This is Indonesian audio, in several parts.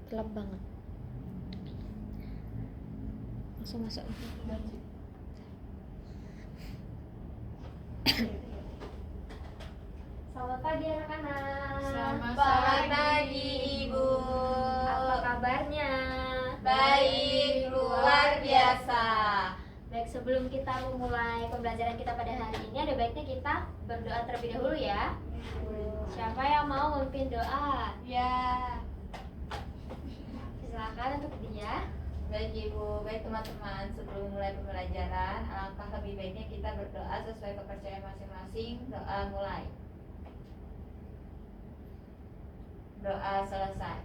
Gelap banget. Langsung masuk. Selamat pagi anak-anak. Selamat pagi Ibu. Apa kabarnya? Baik, luar biasa. Baik, sebelum kita memulai pembelajaran kita pada hari ini, ada baiknya kita berdoa terlebih dahulu ya. Siapa yang mau memimpin doa? Ya. Silakan untuk dia. Baik Ibu, baik teman-teman. Sebelum mulai pembelajaran, alangkah lebih baiknya kita berdoa sesuai kepercayaan masing-masing. Doa mulai. Doa selesai.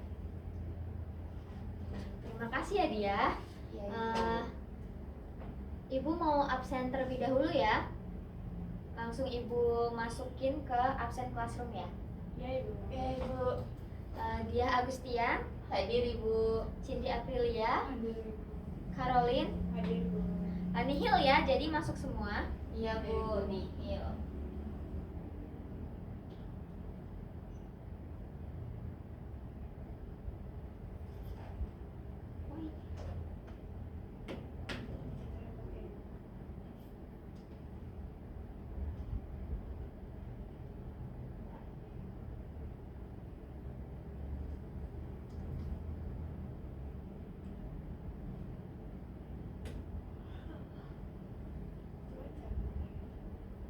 Terima kasih ya dia. Ya, Ibu mau absen terlebih dahulu ya. Langsung Ibu masukin ke absen classroom ya. Ya Ibu. Ya Ibu. Dia Agustian, Hadir Ibu. Cindy Aprilia, Hadir Ibu. Caroline, Hadir Ibu. Nihil ya. Jadi masuk semua. Iya Bu, Nihil.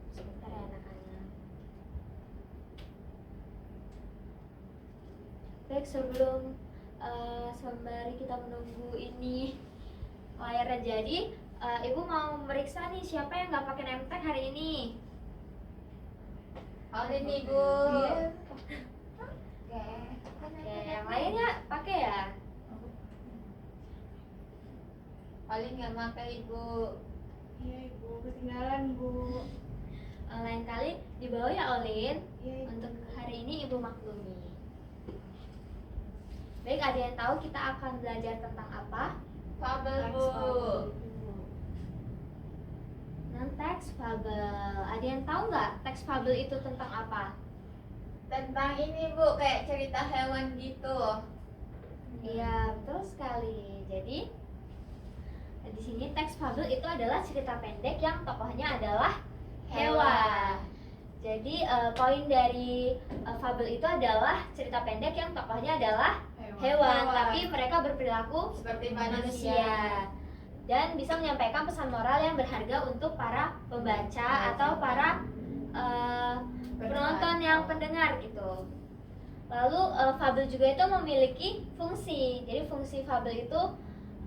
Sebentar ya anak-anak. Baik, sebelum sembari kita menunggu ini layarnya jadi, Ibu mau meriksa nih siapa yang nggak pakai name tag hari ini. Hadir Ibu. Oke, yang lainnya pakai ya. Paling nggak pakai Ibu. Iya Ibu, ketinggalan Bu. Lain kali dibawa ya Olin. Iya Ibu. Untuk hari ini Ibu maklumi. Baik, ada yang tahu kita akan belajar tentang apa? Fabel Bu. Non-teks fabel. Ada yang tahu nggak teks fabel itu tentang apa? Tentang ini Bu, kayak cerita hewan gitu. Iya, betul sekali. Jadi di sini teks fabel itu adalah cerita pendek yang tokohnya adalah hewan. Jadi poin dari fabel itu adalah cerita pendek yang tokohnya adalah hewan, tapi mereka berperilaku Seperti manusia manusia. dan bisa menyampaikan pesan moral yang berharga untuk para pembaca atau para penonton yang pendengar gitu. Lalu fabel juga itu memiliki fungsi. Jadi fungsi fabel itu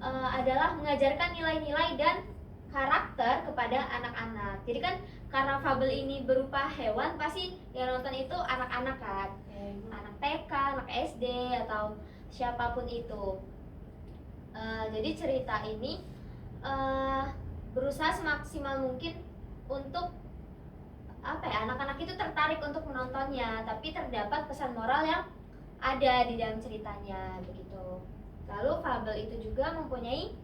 adalah mengajarkan nilai-nilai dan karakter kepada anak-anak. Jadi kan karena fabel ini berupa hewan, pasti yang nonton itu anak-anak kan, anak TK, anak SD atau siapapun itu. Jadi cerita ini berusaha semaksimal mungkin untuk apa ya, anak-anak itu tertarik untuk menontonnya, tapi terdapat pesan moral yang ada di dalam ceritanya begitu. Lalu fabel itu juga mempunyai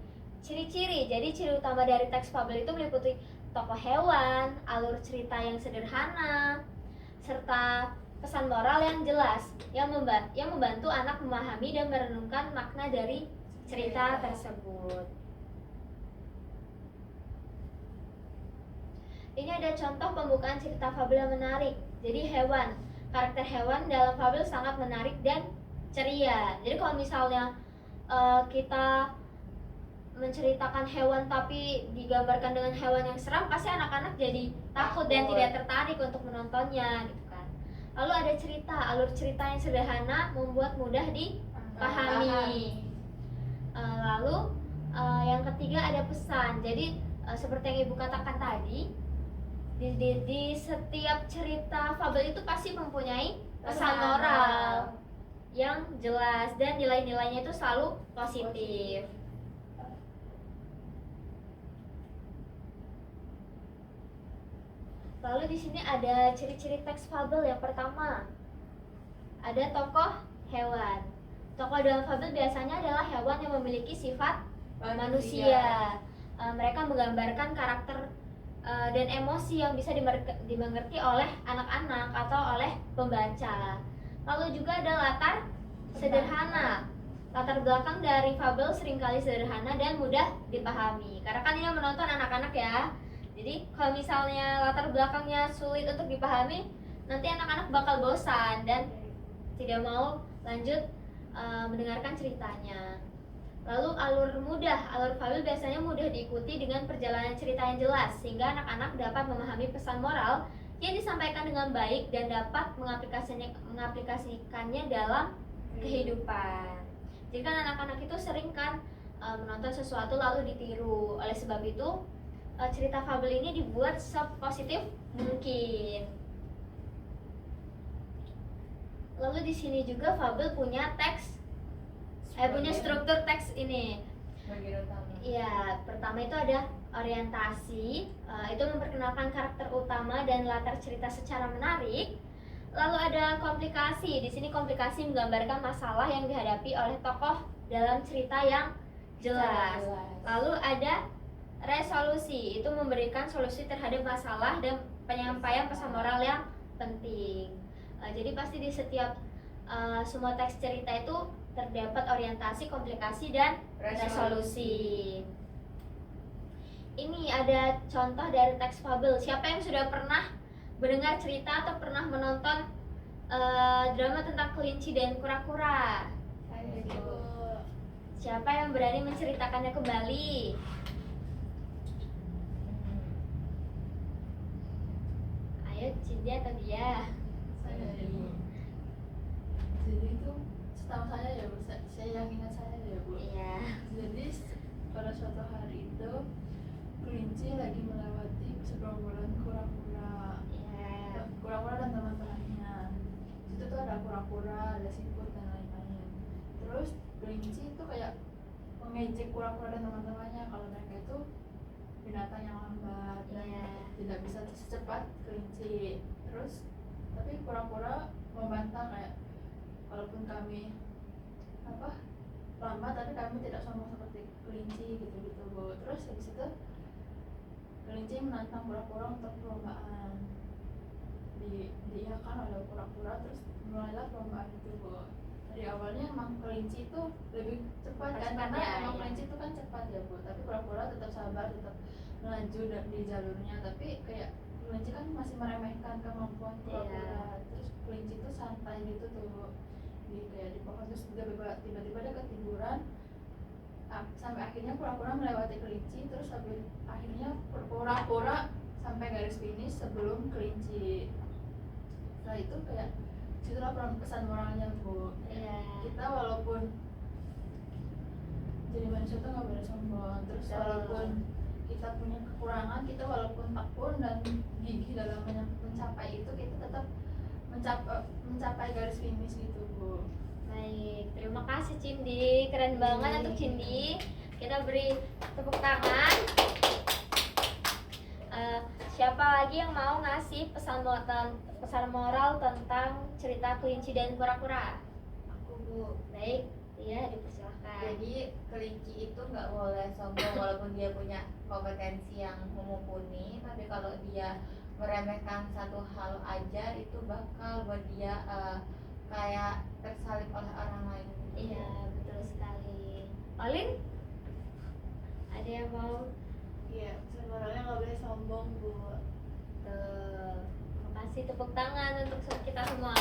ciri-ciri. Jadi ciri utama dari teks fabel itu meliputi tokoh hewan, alur cerita yang sederhana, serta pesan moral yang jelas yang membantu anak memahami dan merenungkan makna dari cerita tersebut. Ini ada contoh pembukaan cerita fabel yang menarik. Jadi hewan, karakter hewan dalam fabel sangat menarik dan ceria. Jadi kalau misalnya kita menceritakan hewan tapi digambarkan dengan hewan yang seram, pasti anak-anak jadi takut dan tidak tertarik untuk menontonnya gitu kan. Lalu ada cerita, alur cerita yang sederhana membuat mudah dipahami. Lalu yang ketiga ada pesan. Jadi seperti yang Ibu katakan tadi, di setiap cerita fabel itu pasti mempunyai pesan moral yang jelas dan nilai-nilainya itu selalu positif. Lalu di sini ada ciri-ciri teks fabel. Yang pertama, ada tokoh hewan. Tokoh dalam fabel biasanya adalah hewan yang memiliki sifat manusia. Mereka menggambarkan karakter dan emosi yang bisa dimengerti oleh anak-anak atau oleh membaca. Lalu juga ada latar sederhana. Latar belakang dari fabel seringkali sederhana dan mudah dipahami. Karena kan ini menonton anak-anak ya. Jadi kalau misalnya latar belakangnya sulit untuk dipahami, nanti anak-anak bakal bosan dan tidak mau lanjut mendengarkan ceritanya. Lalu alur fabel biasanya mudah diikuti dengan perjalanan cerita yang jelas, sehingga anak-anak dapat memahami pesan moral yang disampaikan dengan baik dan dapat mengaplikasikannya dalam kehidupan. Jadi kan anak-anak itu sering kan menonton sesuatu lalu ditiru. Oleh sebab itu cerita fabel ini dibuat sepositif mungkin. Lalu di sini juga fabel punya punya struktur teks ini. Bagian utama. Iya, pertama itu ada orientasi, itu memperkenalkan karakter utama dan latar cerita secara menarik. Lalu ada komplikasi. Di sini komplikasi menggambarkan masalah yang dihadapi oleh tokoh dalam cerita yang jelas. Lalu ada resolusi, itu memberikan solusi terhadap masalah dan penyampaian pesan moral yang penting. Jadi pasti di setiap semua teks cerita itu terdapat orientasi, komplikasi, dan resolusi. Ini ada contoh dari teks fabel. Siapa yang sudah pernah mendengar cerita atau pernah menonton drama tentang kelinci dan kura-kura? Saya Bu. Siapa yang berani menceritakannya kembali? Ayo, Cindy atau dia? Saya Bu. Jadi itu setahu saya ya Bu, saya yang ingat saya ya Bu. Iya. Jadi pada suatu hari itu kelinci lagi melewati segerombolan kura-kura. Iya. Kura-kura dan teman-temannya. Situ tuh ada kura-kura, ada siput dan lain-lain. Terus kelinci itu kayak mengejek kura-kura dan teman-temannya kalau mereka itu binatang yang lambat dan Iya. tidak bisa secepat kelinci. Terus tapi kura-kura membantah kayak walaupun kami lambat tapi kami tidak sombong seperti kelinci gitu Bu. Terus habis itu kelinci menantang kura-kura untuk perlombaan. Diiakan oleh kura-kura, terus mulailah perlombaan itu Bu. Dari awalnya emang kelinci itu lebih cepat kan, karena ya, emang ya. kelinci itu kan cepat ya Bu. Tapi kura-kura tetap sabar, tetap melaju di jalurnya. Tapi kayak kelinci kan masih meremehkan kemampuan kura-kura. Terus kelinci itu santai gitu tuh kayak di pohon, terus tiba-tiba dia ketiduran. Sampai akhirnya kura-kura melewati kelinci, terus sampai akhirnya kura-kura sampai garis finish sebelum kelinci. Setelah itu kayak situlah pesan moralnya Bu. Iya. Kita walaupun jadi manusia tuh nggak boleh sombong. Terus walaupun kita punya kekurangan, kita walaupun tekun dan gigih dalam mencapai itu, kita tetap mencapai garis finish gitu Bu. Baik, terima kasih Cindy, keren banget untuk Cindy. Kita beri tepuk tangan. Siapa lagi yang mau ngasih pesan moral tentang cerita kelinci dan kura-kura? Aku Bu. Baik, iya dipersilahkan. Jadi kelinci itu nggak boleh sombong walaupun dia punya kompetensi yang mumpuni, tapi kalau dia meremehkan satu hal aja itu bakal buat dia kayak tersalib oleh orang lain. Iya, betul sekali. Olin, ada yang mau? Iya, pesan moralnya nggak boleh sombong Bu. Terima kasih, tepuk tangan untuk kita semua.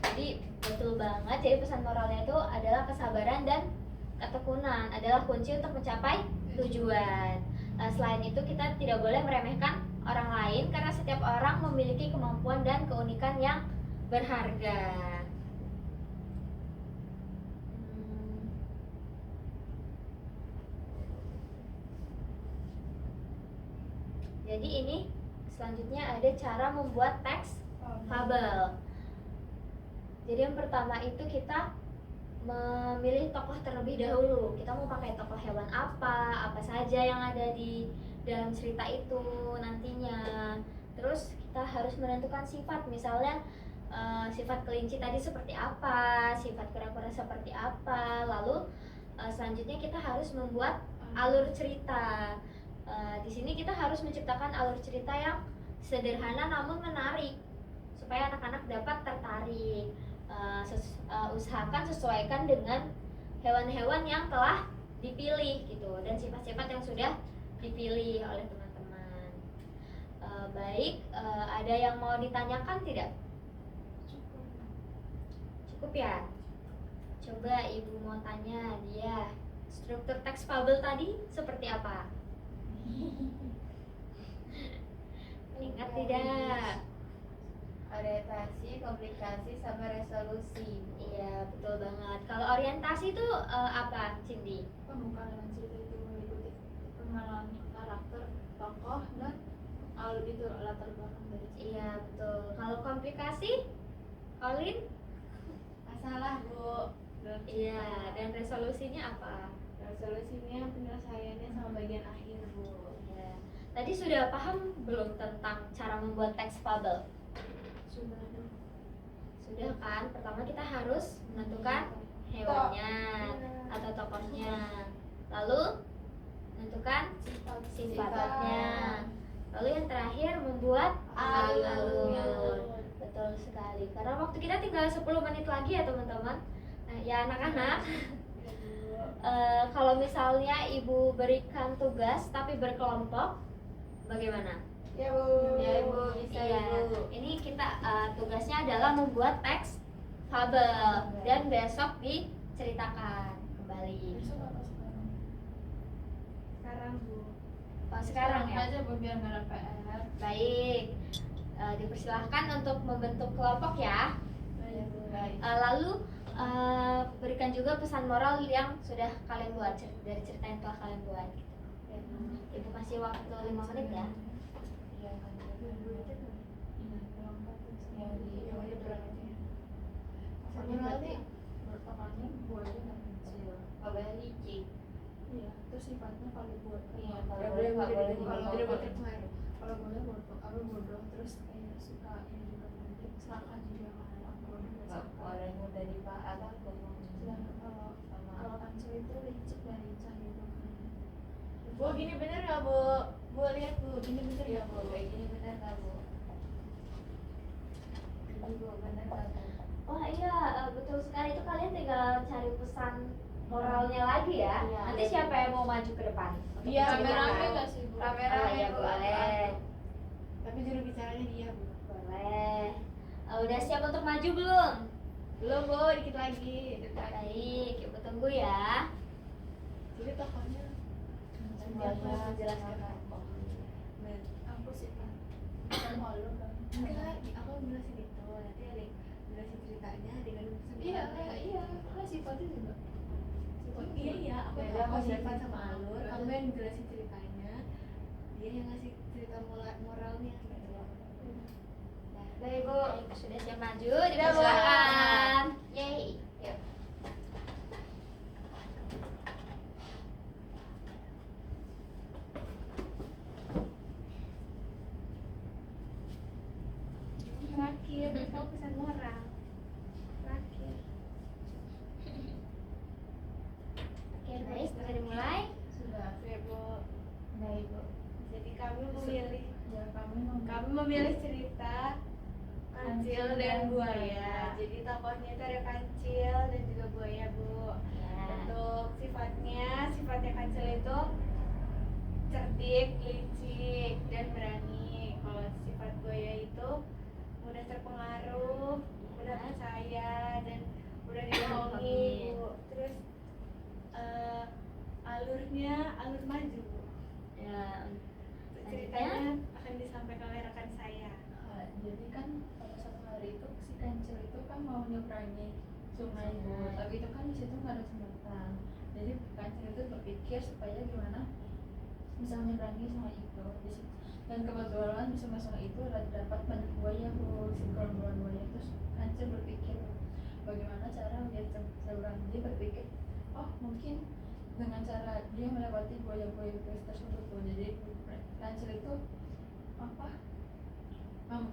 Jadi betul banget, jadi pesan moralnya itu adalah kesabaran dan ketekunan adalah kunci untuk mencapai tujuan. Selain itu kita tidak boleh meremehkan orang lain karena setiap orang memiliki kemampuan dan keunikan yang berharga. Jadi ini selanjutnya ada cara membuat teks fabel. Jadi yang pertama itu kita memilih tokoh terlebih dahulu. Kita mau pakai tokoh hewan apa saja yang ada di dalam cerita itu nantinya. Terus kita harus menentukan sifat, misalnya sifat kelinci tadi seperti apa, sifat kura-kura seperti apa. Lalu selanjutnya kita harus membuat alur cerita. Di sini kita harus menciptakan alur cerita yang sederhana namun menarik. supaya anak-anak dapat tertarik. Usahakan sesuaikan dengan hewan-hewan yang telah dipilih gitu dan sifat-sifat yang sudah dipilih oleh teman-teman. Baik, ada yang mau ditanyakan tidak? Cukup ya? Coba ibu mau tanya dia, struktur teks fabel tadi seperti apa? Ingat tidak? Orientasi, komplikasi, sama resolusi. Iya, betul banget. Kalau orientasi itu apa, Cindy? Pembukaan dengan cerita itu meliputi pengenalan karakter, tokoh, dan alur itu latar belakang dari cerita. Iya, betul. Kalau komplikasi, Olin? Masalah, Bu. Iya, dan resolusinya apa? Resolusinya penyelesaiannya sama bagian akhir, Bu. Iya. Tadi sudah paham belum tentang cara membuat teks fabel? Sudah ada. Sudah kan? Pertama kita harus menentukan hewannya atau tokohnya. Lalu menentukan sifatnya. Lalu yang terakhir membuat alur. Betul sekali. Karena waktu kita tinggal 10 menit lagi ya teman-teman. Nah, ya anak-anak. Kalau misalnya ibu berikan tugas tapi berkelompok, bagaimana? Ya, Bu. Ya, Ibu, bisa, Iya. Ibu. Ini kita tugasnya adalah membuat teks fabel dan besok diceritakan kembali. Besok apa sekarang? Sekarang, Bu. Oh, sekarang ya. aja Bu, biar nggak ada PR. Baik. Dipersilahkan untuk membentuk kelompok ya. Ya, Bu. Baik. Lalu berikan juga pesan moral yang sudah kalian buat dari cerita yang telah kalian buat. Gitu. Ibu kasih waktu 5 menit ya. Iya, kan. Yang di Yang berapa aja? Pokoknya berarti bertokalnya buahnya nggak kecil. Oh, boleh licik. Iya, terus sifatnya kalau buat Iya, kalau kalau boleh boleh, boleh kalau kalau boleh, boleh kalau boleh bodoh terus kayak suka ini juga nanti silakan juga kan aku bodoh Nggak boleh mudah dipaham aku. sedangkan kalau kancil itu licik dan lincah gitu kan. Bu, gini bener nggak, Bu? Bu, lihat, Bu. Gini bener nggak, Bu? Kayak gini bener nggak, Bu? Ini, Bu, bener nggak, Bu? Oh iya, betul sekali. Itu kalian tinggal cari pesan moralnya lagi ya. Iya. Nanti siapa yang mau maju ke depan? Untuk Iya, menceritakan? Rame-rame nggak sih Bu? Rame-rame, Oh iya, Bu. boleh. Tapi juru bicaranya dia, Bu. Boleh. Udah siap untuk maju belum? Belum, Bu. Dikit lagi. Baik, ibu tunggu ya. Jadi tokohnya Semuanya menjelaskan jelaskan. Aku sih kan bukan malu kan. Enggak, aku jelasin itu. Nanti ada yang jelasin ceritanya dengan pesan Iya, moralnya. iya, kan sifatnya juga. Iya, iya, aku Beda tahu sama sifat cerita. sama alur. Kamu yang jelasin ceritanya, dia yang ngasih cerita moralnya gitu loh. Baik ibu, sudah siap maju, Bu. dipersilakan. Yeay. Yuk. Terakhir, beritahu pesan moral. Terakhir. Oke, baik, bisa dimulai. Sudah. Oke, Bu. Baik, Bu. Jadi kami Ya kami memilih cerita Kancil Kancil dan dan Buaya. Jadi tokohnya itu ada Kancil dan juga Buaya, Bu. Ya. Untuk sifatnya Kancil itu cerdik, licik, dan berani. Kalau sifat Buaya itu mudah terpengaruh, mudah percaya, dan mudah dibohongi, Bu. Terus alur maju, Bu. Ya. Ceritanya akan disampaikan oleh rekan saya. jadi kan pada satu hari itu si Kancil itu kan mau nyeberangi sungai Bu, tapi itu kan di situ nggak ada jembatan. Jadi Kancil itu berpikir supaya gimana bisa menyeberangi sungai itu. Dan kebetulan di sungai itu dapat banyak buaya Bu, segerombolan buaya. Terus Kancil berpikir bagaimana cara menjadi seberang. Dia berpikir, oh mungkin dengan cara dia melewati buaya-buaya tersebut Bu. Jadi Kancil itu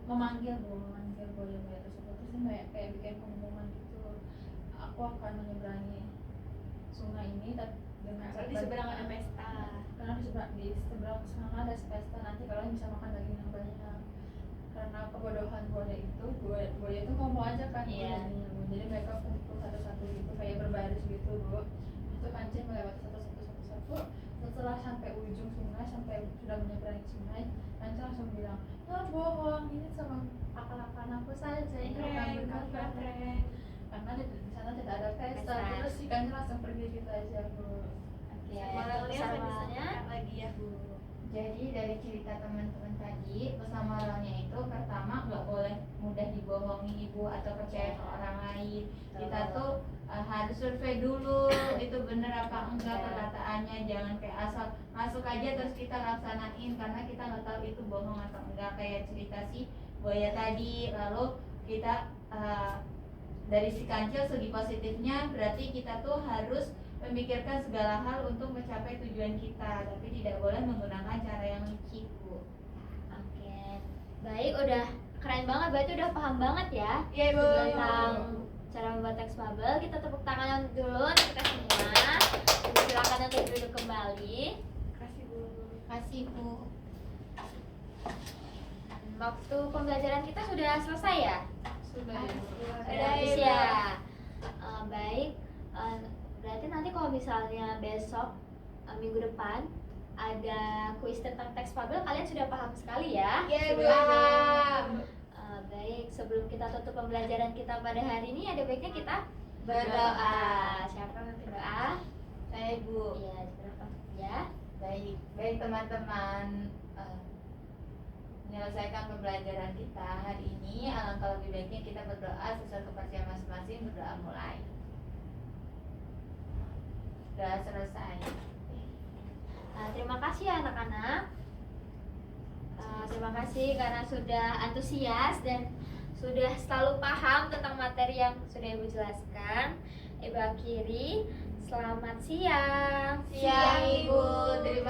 memanggil buaya-buaya tersebut. Terus dia kayak bikin pengumuman gitu, aku akan menyeberangi sungai ini dengan Di seberang ada pesta. karena di seberang sana ada pesta, nanti kalian bisa makan daging yang banyak. karena kebodohan buaya itu ngomong aja kan. Iya. Bu. Jadi mereka kumpul satu-satu gitu kayak berbaris gitu Bu. Itu kancing melewati satu. Setelah sampai ujung sungai, sampai sudah menyeberangi sungai, kancing langsung bilang, bohong, ini sama akal-akalan aku saja, ini bukan benar. Karena di sana tidak ada pesta. Pesta. Terus si kancing langsung pergi gitu aja Bu. Oke, Moralnya pesan bisa moralnya disampaikan lagi ya Bu. Jadi dari cerita teman-teman tadi, pesan moralnya itu pertama nggak boleh mudah dibohongi ibu atau percaya ke orang lain. Kita tuh harus survei dulu itu bener apa enggak perkataannya, jangan kayak asal masuk aja terus kita laksanain karena kita nggak tahu itu bohong atau enggak. Kayak cerita si buaya tadi, lalu kita dari si kancil segi positifnya berarti kita tuh harus memikirkan segala hal untuk mencapai tujuan kita, tapi tidak boleh menggunakan cara yang licik, Bu. Oke, baik, udah keren banget, berarti udah paham banget ya Iya, Bu. tentang cara membuat teks bubble. Kita tepuk tangan dulu untuk kita semua. Silakan untuk duduk kembali. Kasih Bu. Kasih, Bu. Waktu pembelajaran kita sudah selesai ya? Sudah ya Bu. Sudah habis ya. Baik, berarti nanti kalau misalnya besok minggu depan ada kuis tentang teks fabel, kalian sudah paham sekali ya? Iya, Bu. Baik, sebelum kita tutup pembelajaran kita pada hari ini, ada baiknya kita Berdoa. Siapa yang berdoa? Saya, Bu. Iya, berdoa ya. Baik teman-teman, menyelesaikan pembelajaran kita hari ini. Alangkah lebih baiknya kita berdoa sesuai kepercayaan masing-masing. Berdoa mulai. Sudah selesai. Terima kasih ya anak-anak. Terima kasih karena sudah antusias dan sudah selalu paham tentang materi yang sudah Ibu jelaskan. Ibu akhiri, selamat siang. Siang, Ibu. Terima